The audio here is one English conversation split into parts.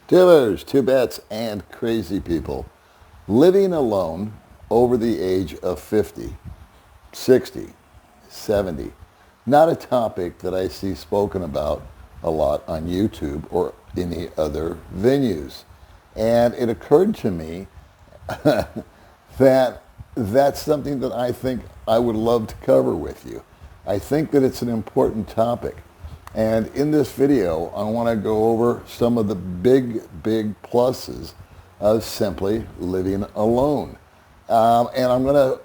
Tubers, two bets, and crazy people. Living alone over the age of 50, 60, 70. Not a topic that I see spoken about a lot on YouTube or any other venues. And it occurred to me that that's something that I think I would love to cover with you. I think that it's an important topic. And in this video, I want to go over some of the big pluses of simply living alone. And I'm going to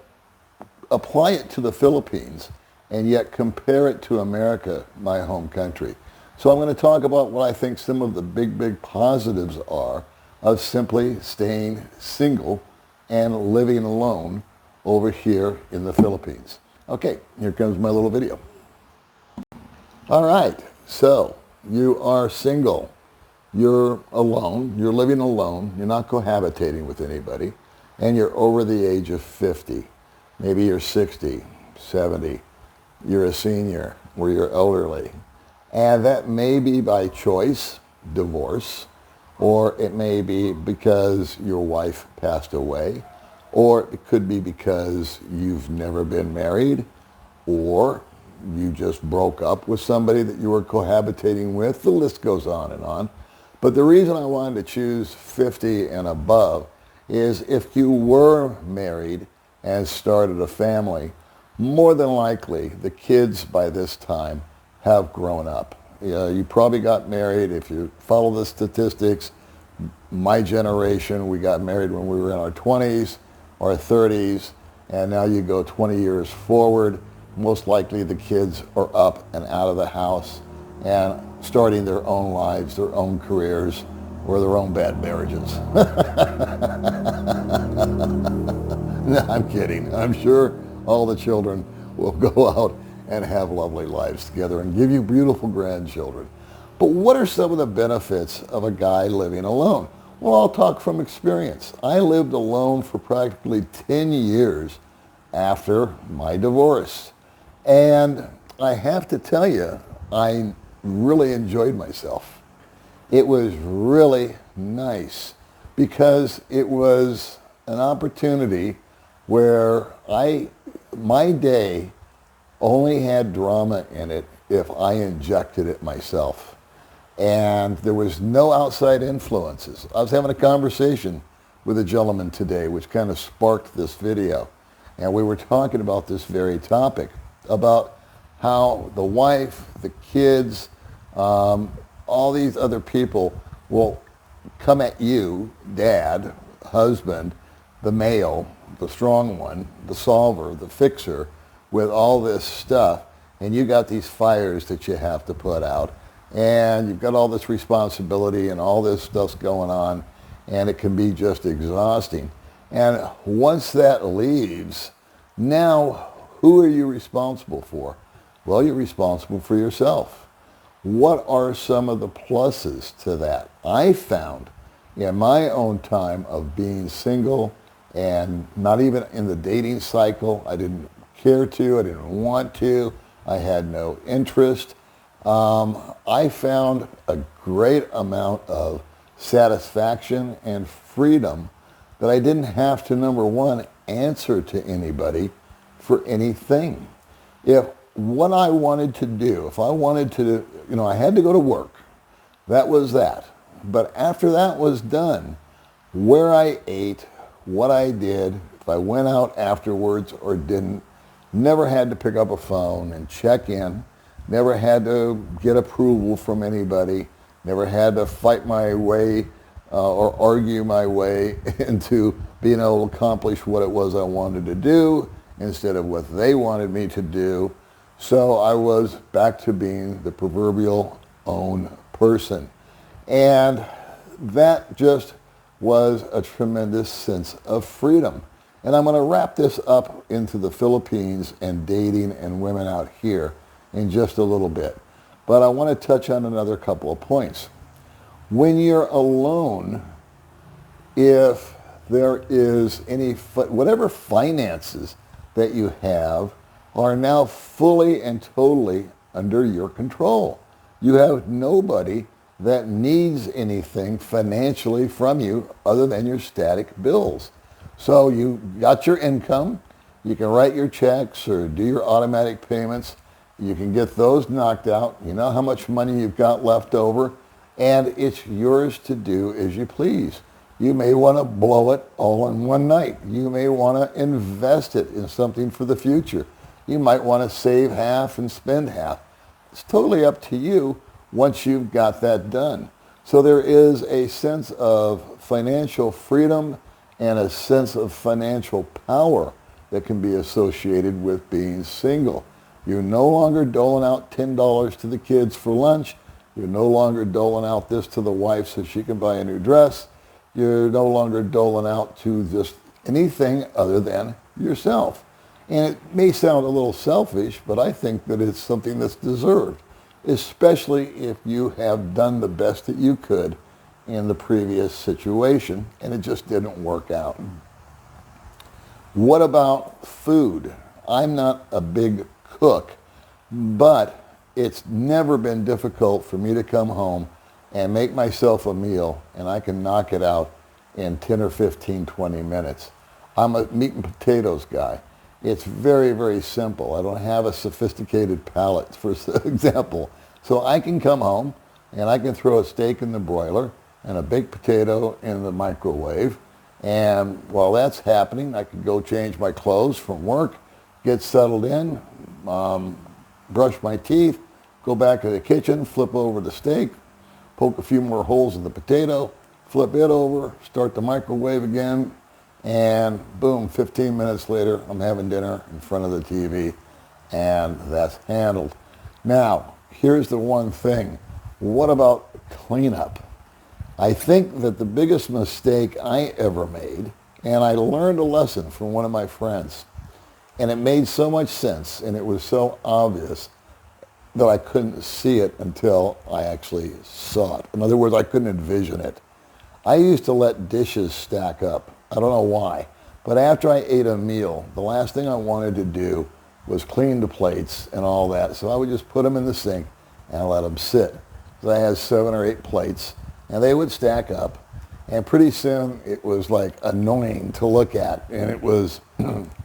apply it to the Philippines and yet compare it to America, my home country. So I'm going to talk about what I think some of the big positives are of simply staying single and living alone over here in the Philippines. Okay, here comes my little video. All right, so you are single, you're alone, you're living alone, you're not cohabitating with anybody, and you're over the age of 50. Maybe you're 60, 70, you're a senior, or you're elderly. And that may be by choice, divorce, or it may be because your wife passed away, or it could be because you've never been married, or you just broke up with somebody that you were cohabitating with. The list goes on and on. But the reason I wanted to choose 50 and above is if you were married and started a family, more than likely the kids by this time have grown up. You probably got married, if you follow the statistics, my generation, we got married when we were in our 20s or 30s, and now you go 20 years forward, most likely the kids are up and out of the house and starting their own lives, their own careers, or their own bad marriages. No, I'm kidding. I'm sure all the children will go out and have lovely lives together and give you beautiful grandchildren. But what are some of the benefits of a guy living alone? Well, I'll talk from experience. I lived alone for practically 10 years after my divorce. And I have to tell you, I really enjoyed myself. It was really nice because it was an opportunity where my day only had drama in it if I injected it myself. And there was no outside influences. I was having a conversation with a gentleman today, which kind of sparked this video. And we were talking about this very topic, about how the wife, the kids, all these other people will come at you, dad, husband, the male, the strong one, the solver, the fixer, with all this stuff, and you got these fires that you have to put out, and you've got all this responsibility and all this stuff's going on, and it can be just exhausting. And once that leaves, now who are you responsible for? Well, you're responsible for yourself. What are some of the pluses to that? I found in my own time of being single and not even in the dating cycle, I didn't care to, I didn't want to, I had no interest. I found a great amount of satisfaction and freedom that I didn't have to, number one, answer to anybody for anything. If what I wanted to do, if I wanted to, I had to go to work. That was that. But after that was done, where I ate, what I did, if I went out afterwards or didn't, never had to pick up a phone and check in, never had to get approval from anybody, never had to fight my way or argue my way into being able to accomplish what it was I wanted to do instead of what they wanted me to do. So I was back to being the proverbial own person. And that just was a tremendous sense of freedom. And I'm going to wrap this up into the Philippines and dating and women out here in just a little bit. But I want to touch on another couple of points. When you're alone, if there is any, whatever finances that you have are now fully and totally under your control. You have nobody that needs anything financially from you other than your static bills. So you got your income, you can write your checks or do your automatic payments, you can get those knocked out, you know how much money you've got left over, and it's yours to do as you please. You may want to blow it all in one night. You may want to invest it in something for the future. You might want to save half and spend half. It's totally up to you once you've got that done. So there is a sense of financial freedom and a sense of financial power that can be associated with being single. You're no longer doling out $10 to the kids for lunch. You're no longer doling out this to the wife so she can buy a new dress. You're no longer doling out to just anything other than yourself. And it may sound a little selfish, but I think that it's something that's deserved, especially if you have done the best that you could in the previous situation and it just didn't work out. What about food? I'm not a big cook, but it's never been difficult for me to come home and make myself a meal, and I can knock it out in 10 or 15, 20 minutes. I'm a meat and potatoes guy. It's very, very simple. I don't have a sophisticated palate, for example. So I can come home and I can throw a steak in the broiler and a baked potato in the microwave. And while that's happening, I can go change my clothes from work, get settled in, brush my teeth, go back to the kitchen, flip over the steak, poke a few more holes in the potato, flip it over, start the microwave again, and boom, 15 minutes later, I'm having dinner in front of the TV, and that's handled. Now, here's the one thing. What about cleanup? I think that the biggest mistake I ever made, and I learned a lesson from one of my friends, and it made so much sense, and it was so obvious that I couldn't see it until I actually saw it. In other words, I couldn't envision it. I used to let dishes stack up. I don't know why. But after I ate a meal, the last thing I wanted to do was clean the plates and all that. So I would just put them in the sink and let them sit. So I had 7 or 8 plates, and they would stack up. And pretty soon, it was like annoying to look at, and it was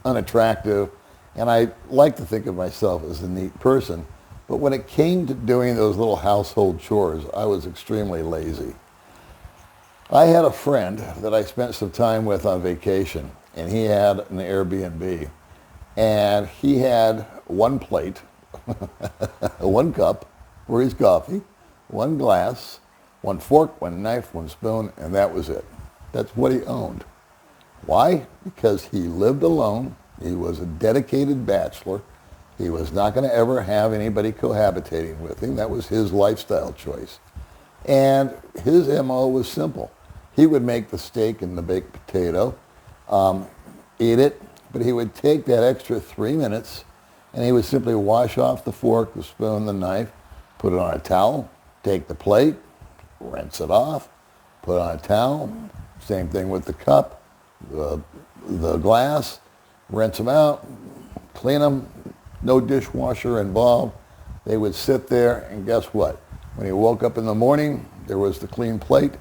unattractive. And I like to think of myself as a neat person. But when it came to doing those little household chores, I was extremely lazy. I had a friend that I spent some time with on vacation, and he had an Airbnb. And he had one plate, one cup for his coffee, one glass, one fork, one knife, one spoon, and that was it. That's what he owned. Why? Because he lived alone. He was a dedicated bachelor. He was not going to ever have anybody cohabitating with him. That was his lifestyle choice. And his MO was simple. He would make the steak and the baked potato, eat it, but he would take that extra 3 minutes and he would simply wash off the fork, the spoon, the knife, put it on a towel, take the plate, rinse it off, put it on a towel. Same thing with the cup, the glass, rinse them out, clean them, no dishwasher involved. They would sit there, and guess what? When he woke up in the morning, there was the clean plate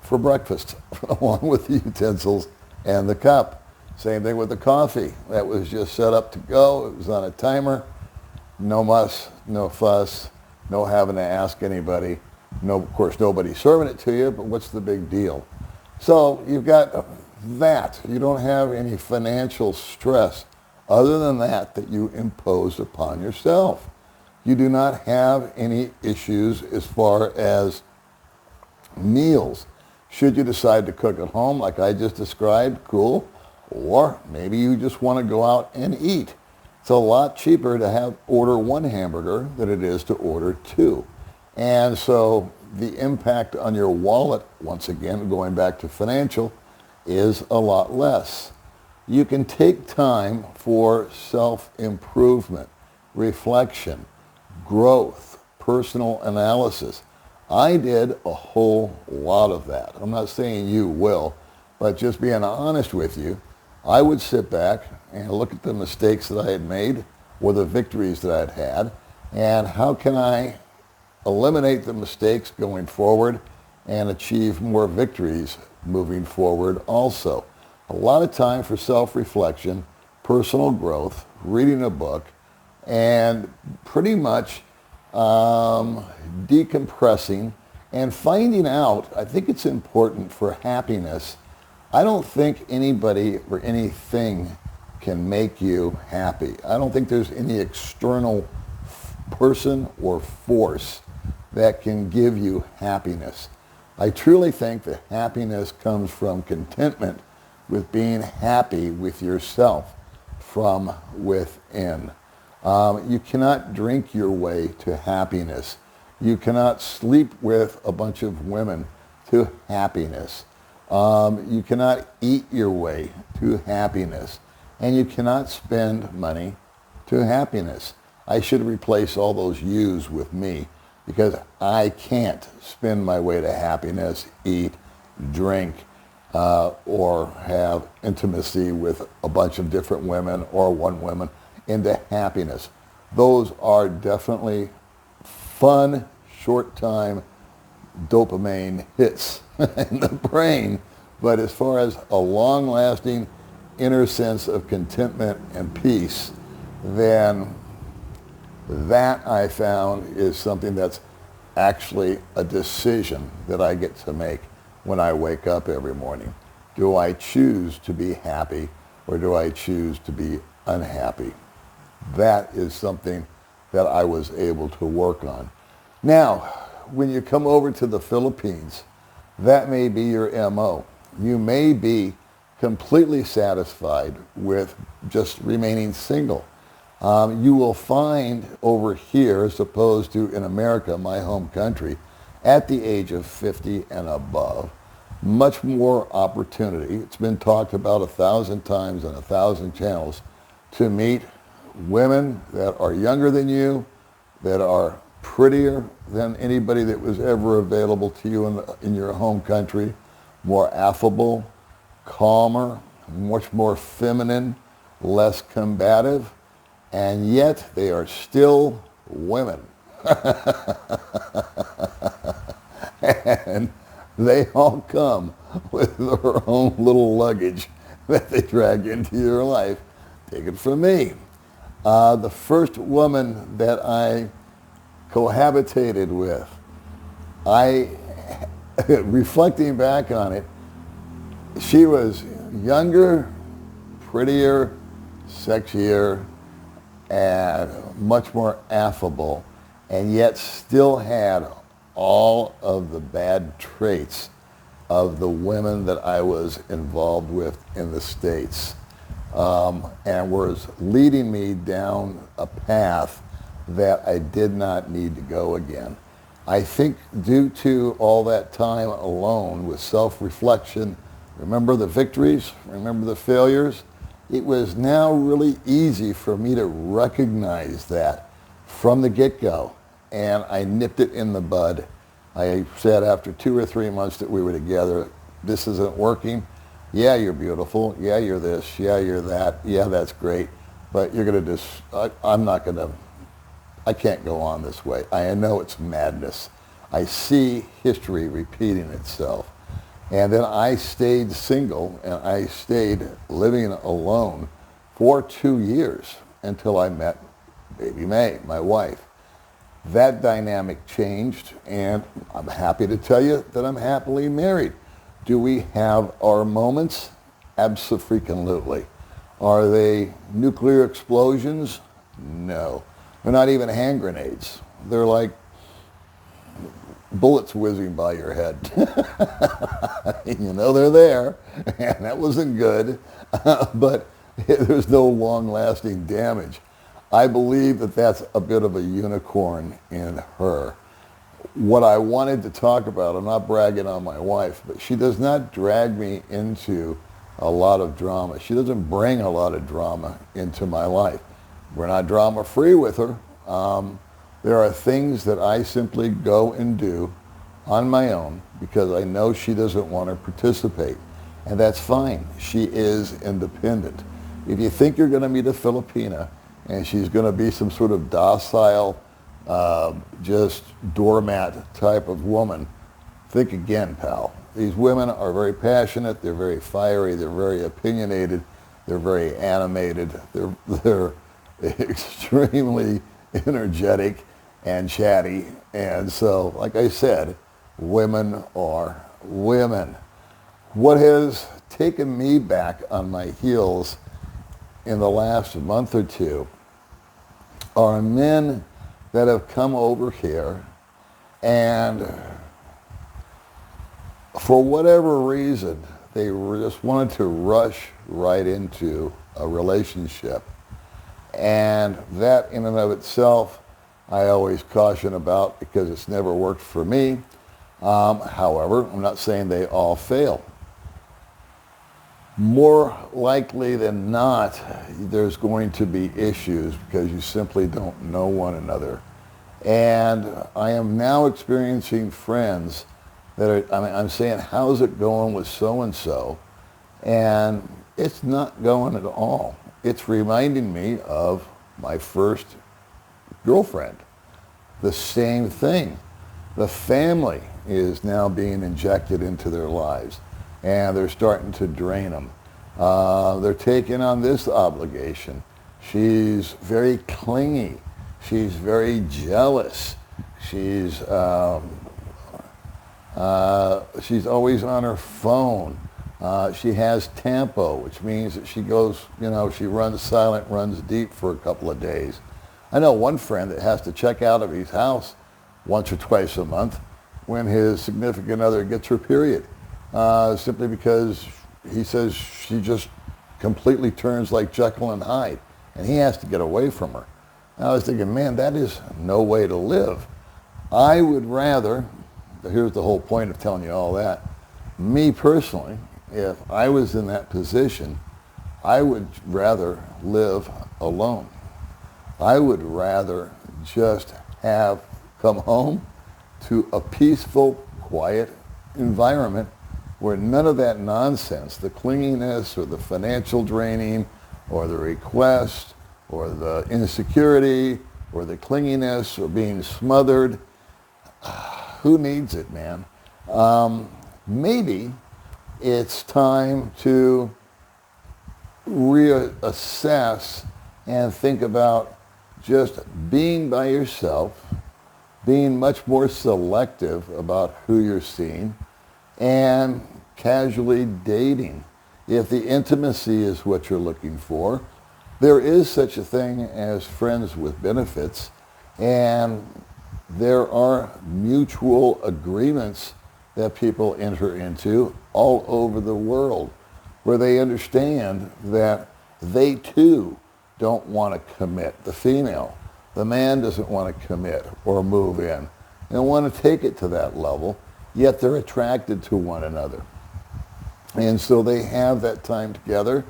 for breakfast, along with the utensils and the cup. Same thing with the coffee. That was just set up to go. It was on a timer. No muss, no fuss, no having to ask anybody. No, of course, nobody serving it to you, but what's the big deal? So you've got that. You don't have any financial stress other than that you impose upon yourself. You do not have any issues as far as meals. Should you decide to cook at home like I just described, cool. Or maybe you just want to go out and eat. It's a lot cheaper to order one hamburger than it is to order 2. And so the impact on your wallet, once again, going back to financial, is a lot less. You can take time for self-improvement, reflection, growth, personal analysis. I did a whole lot of that. I'm not saying you will, but just being honest with you, I would sit back and look at the mistakes that I had made or the victories that I'd had, and how can I eliminate the mistakes going forward and achieve more victories moving forward also. A lot of time for self-reflection, personal growth, reading a book, and pretty much decompressing and finding out. I think it's important for happiness. I don't think anybody or anything can make you happy. I don't think there's any external person or force that can give you happiness. I truly think that happiness comes from contentment with being happy with yourself from within. You cannot drink your way to happiness. You cannot sleep with a bunch of women to happiness. You cannot eat your way to happiness. And you cannot spend money to happiness. I should replace all those yous with me, because I can't spend my way to happiness, eat, drink, or have intimacy with a bunch of different women or one woman into happiness. Those are definitely fun, short-time dopamine hits in the brain. But as far as a long-lasting inner sense of contentment and peace, then that I found is something that's actually a decision that I get to make when I wake up every morning. Do I choose to be happy, or do I choose to be unhappy? That is something that I was able to work on. Now, when you come over to the Philippines, that may be your MO. You may be completely satisfied with just remaining single. You will find over here, as opposed to in America, my home country, at the age of 50 and above, much more opportunity. It's been talked about 1,000 times on 1,000 channels to meet women that are younger than you, that are prettier than anybody that was ever available to you in your home country, more affable, calmer, much more feminine, less combative, and yet they are still women. And they all come with their own little luggage that they drag into your life. Take it from me. The first woman that I cohabitated with, reflecting back on it, she was younger, prettier, sexier, and much more affable, and yet still had all of the bad traits of the women that I was involved with in the States, and was leading me down a path that I did not need to go again. I think due to all that time alone with self-reflection, remember the victories, remember the failures, it was now really easy for me to recognize that from the get-go, and I nipped it in the bud. I said after 2 or 3 months that we were together, this isn't working. Yeah, you're beautiful. Yeah, you're this. Yeah, you're that. Yeah, that's great. But you're going to just, I can't go on this way. I know it's madness. I see history repeating itself. And then I stayed single, and I stayed living alone for 2 years until I met Baby May, my wife. That dynamic changed, and I'm happy to tell you that I'm happily married. Do we have our moments? Abso-freaking-lutely. Are they nuclear explosions? No. They're not even hand grenades. They're like bullets whizzing by your head. You know they're there, and that wasn't good, but there's no long-lasting damage. I believe that that's a bit of a unicorn in her. What I wanted to talk about, I'm not bragging on my wife, but she does not drag me into a lot of drama. She doesn't bring a lot of drama into my life. We're not drama-free with her. There are things that I simply go and do on my own because I know she doesn't want to participate. And that's fine. She is independent. If you think you're going to meet a Filipina and she's going to be some sort of docile, just doormat type of woman, think again, pal. These women are very passionate, they're very fiery, they're very opinionated, they're very animated, they're extremely energetic and chatty. And so, like I said, women are women. What has taken me back on my heels in the last month or two are men that have come over here and for whatever reason, they just wanted to rush right into a relationship. And that in and of itself, I always caution about because it's never worked for me. However, I'm not saying they all fail. More likely than not, there's going to be issues because you simply don't know one another. And I am now experiencing friends that are, I'm saying, how's it going with so-and-so? And it's not going at all. It's reminding me of my first girlfriend. The same thing. The family is now being injected into their lives, and they're starting to drain them. They're taking on this obligation. She's very clingy. She's very jealous. She's always on her phone. She has tempo, which means that she goes, she runs silent, runs deep for a couple of days. I know one friend that has to check out of his house once or twice a month when his significant other gets her period, simply because he says she just completely turns like Jekyll and Hyde, and he has to get away from her. And I was thinking, man, that is no way to live. I would rather, here's the whole point of telling you all that, me personally, if I was in that position, I would rather live alone. I would rather just come home to a peaceful, quiet environment where none of that nonsense, the clinginess or the financial draining or the request or the insecurity or the clinginess or being smothered, who needs it, man? Maybe it's time to reassess and think about just being by yourself, being much more selective about who you're seeing, and casually dating. If the intimacy is what you're looking for, there is such a thing as friends with benefits, and there are mutual agreements that people enter into all over the world where they understand that they too don't want to commit. The female, the man doesn't want to commit or move in. They don't want to take it to that level, yet they're attracted to one another. And so they have that time together.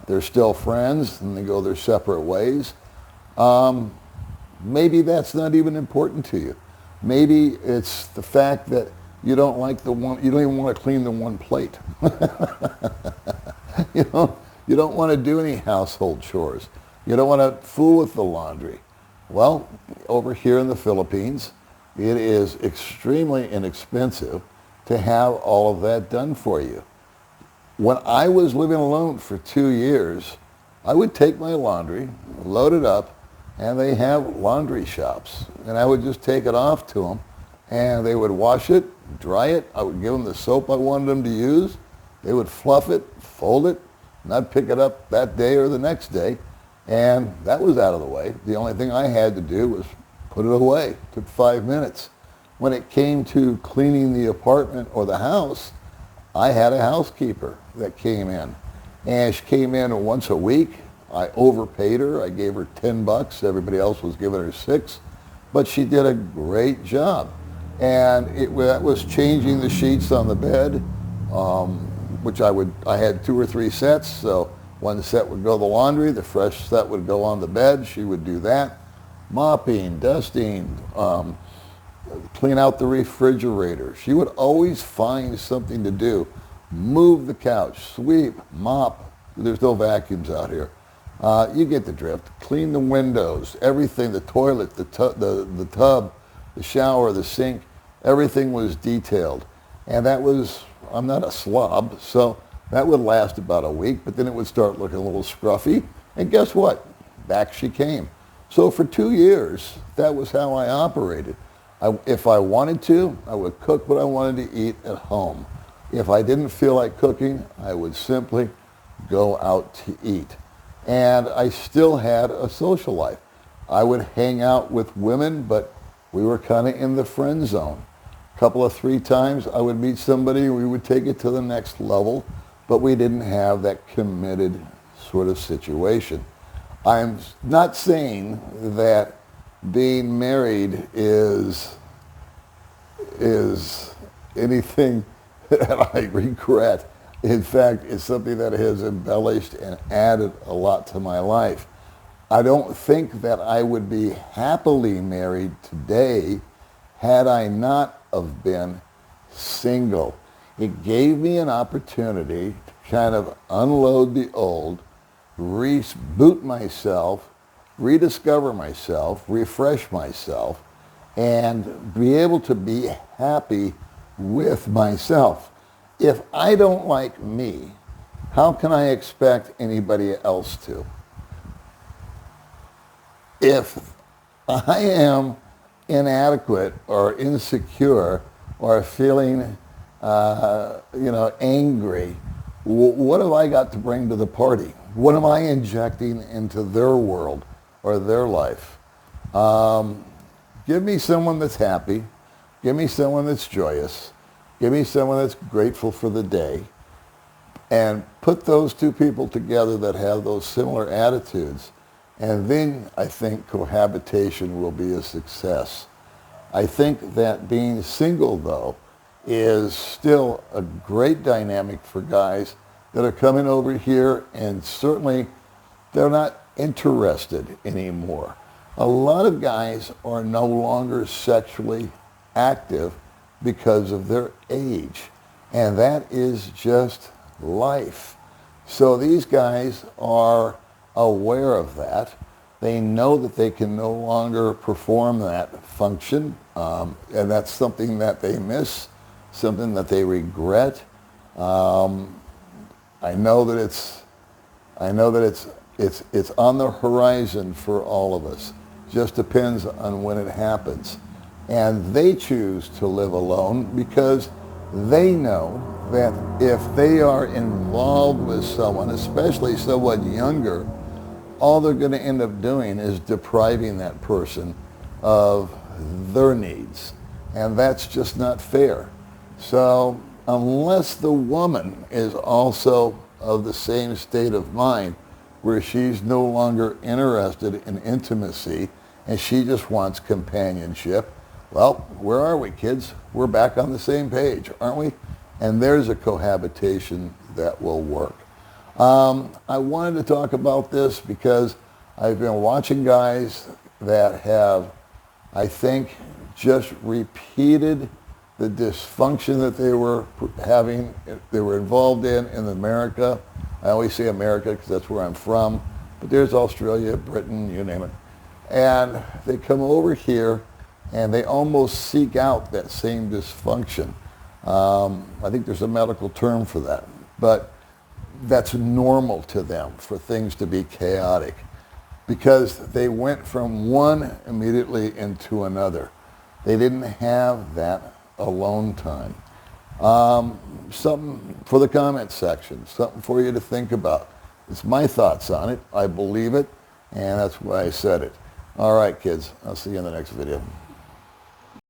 They're still friends, and they go their separate ways. Maybe that's not even important to you. Maybe it's the fact that you don't like you don't even want to clean the one plate. You don't want to do any household chores. You don't want to fool with the laundry. Well, over here in the Philippines, it is extremely inexpensive to have all of that done for you. When I was living alone for 2 years, I would take my laundry, load it up, and they have laundry shops. And I would just take it off to them, and they would wash it, dry it. I would give them the soap I wanted them to use. They would fluff it, fold it, and I'd pick it up that day or the next day. And that was out of the way. The only thing I had to do was put it away. It took 5 minutes. When it came to cleaning the apartment or the house, I had a housekeeper that came in. And she came in once a week. I overpaid her. I gave her $10. Everybody else was giving her $6. But she did a great job. And that was changing the sheets on the bed, which I had 2 or 3 sets. So one set would go to the laundry, the fresh set would go on the bed. She would do that. Mopping, dusting, clean out the refrigerator. She would always find something to do. Move the couch, sweep, mop. There's no vacuums out here. You get the drift. Clean the windows, everything, the toilet, the tub, the shower, the sink, everything was detailed. And that was, I'm not a slob, so that would last about a week, but then it would start looking a little scruffy. And guess what? Back she came. So for 2 years, that was how I operated. If I wanted to, I would cook what I wanted to eat at home. If I didn't feel like cooking, I would simply go out to eat. And I still had a social life. I would hang out with women, but we were kind of in the friend zone. A couple of 3 times I would meet somebody, we would take it to the next level, but we didn't have that committed sort of situation. I'm not saying that being married is anything that I regret. In fact, it's something that has embellished and added a lot to my life. I don't think that I would be happily married today had I not have been single. It gave me an opportunity to kind of unload the old, reboot myself, rediscover myself, refresh myself, and be able to be happy with myself. If I don't like me, how can I expect anybody else to? If I am inadequate or insecure or feeling, angry, what have I got to bring to the party? What am I injecting into their world or their life? Give me someone that's happy. Give me someone that's joyous. Give me someone that's grateful for the day. And put those two people together that have those similar attitudes. And then I think cohabitation will be a success. I think that being single, though, is still a great dynamic for guys that are coming over here, and certainly they're not interested anymore. A lot of guys are no longer sexually active because of their age, and that is just life. So these guys are aware of that. They know that they can no longer perform that function, and that's something that they miss, something that they regret. I know that it's on the horizon for all of us. Just depends on when it happens. And they choose to live alone because they know that if they are involved with someone, especially someone younger, all they're going to end up doing is depriving that person of their needs. And that's just not fair. So unless the woman is also of the same state of mind where she's no longer interested in intimacy and she just wants companionship, well, where are we, kids? We're back on the same page, aren't we? And there's a cohabitation that will work. I wanted to talk about this because I've been watching guys that have, I think, just repeated the dysfunction that they were having, they were involved in America. I always say America because that's where I'm from, but there's Australia, Britain, you name it. And they come over here and they almost seek out that same dysfunction. I think there's a medical term for that, but that's normal to them for things to be chaotic because they went from one immediately into another. They didn't have that alone time. Something for the comment section, something for you to think about. It's my thoughts on it. I believe it, and that's why I said it. All right, kids. I'll see you in the next video.